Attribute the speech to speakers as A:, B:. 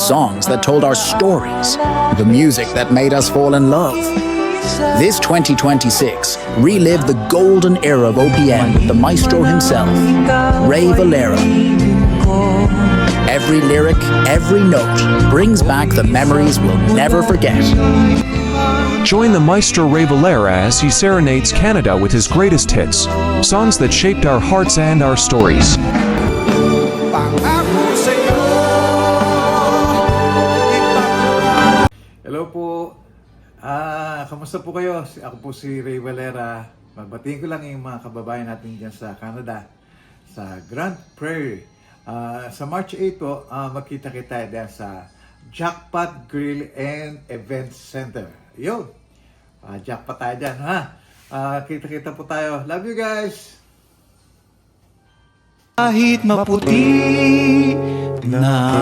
A: songs that told our stories, the music that made us fall in love. This 2026, relive the golden era of OPM with the maestro himself, Ray Valera. Every lyric, every note brings back the memories we'll never forget.
B: Join the maestro Ray Valera as he serenades Canada with his greatest hits, songs that shaped our hearts and our stories.
C: Hello po. Kamusta po kayo? Ako po si Ray Valera. Magbatiin ko lang yung mga kababayan natin dyan sa Canada, sa Grande Prairie. Sa March 8 po, magkita-kita dyan sa Jackpot Grill and Event Center. Yun. Jackpot tayo dyan, ha? Kita-kita po tayo. Love you guys!
D: Kahit maputi na